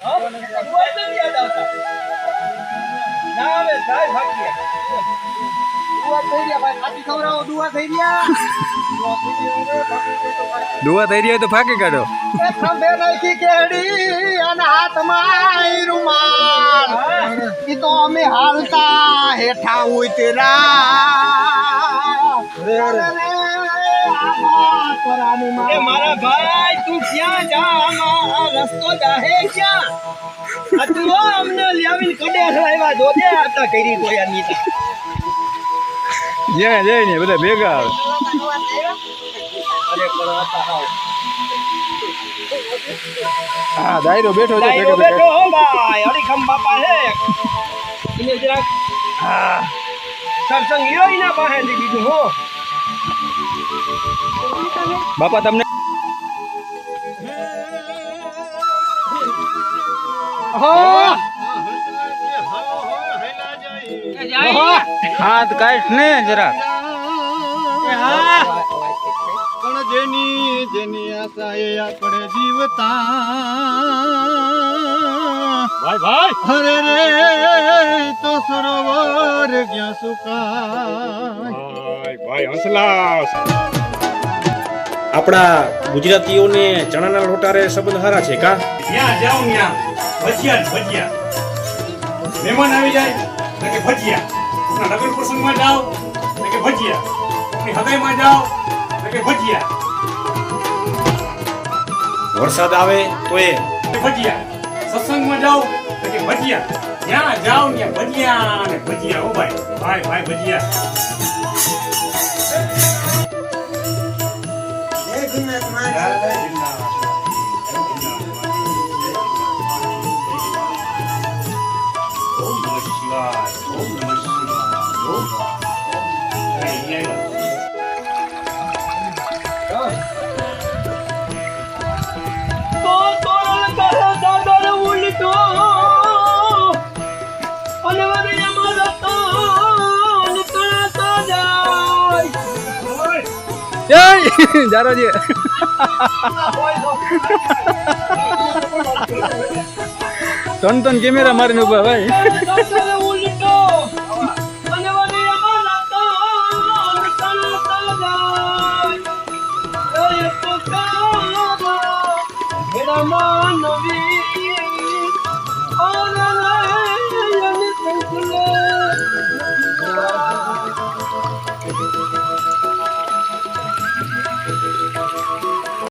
દુઆ થઈ રહ્યા તો ફાંકી કાઢો. હાથમાં રૂમાલ ઈ તો અમે હાલતા હેઠા મારા ભાઈ તું ક્યાં જા? રસ્તો જાહે ક્યાં? તું અમને લાવીને કડે આવ્યા દોડે આતા કરી ગોયા જ્યાં જાય ને બધા ભેગા આવે. હા દાયરો બેઠો છે. બેઠો હો ભાઈ હરિખમ બાપા હે એને જરાક હા સત્સંગ લ્યો એના પાસેથી બીજું હો બાપા તમને હાથ કાઢ ને જરા. પણ જેની આશા એ આપણે જીવતા ભાઈ હરે રે તો સરોવર ક્યાં સુકાય. ભાઈ હંસલા આપણા ગુજરાતીઓને ચણાના લોટારે સંબંધ સારા છે કા? ત્યાં જાઉં ત્યાં ભજીયા મહેમાન આવી જાય કે ભજીયા, આપણા લગ્ન પ્રસંગમાં જાઓ કે ભજીયા, આપણી હૃદયમાં જાઓ કે ભજીયા, વરસાદ આવે તો એ ભજીયા, સત્સંગમાં જાઓ કે ભજીયા, જ્યાં જાઓ ત્યાં ભજીયા ને ભજીયા. ઓ ભાઈ ભજીયા. જારોજી તન કેમેરા મારીને ઉભા ભાઈ. Mama.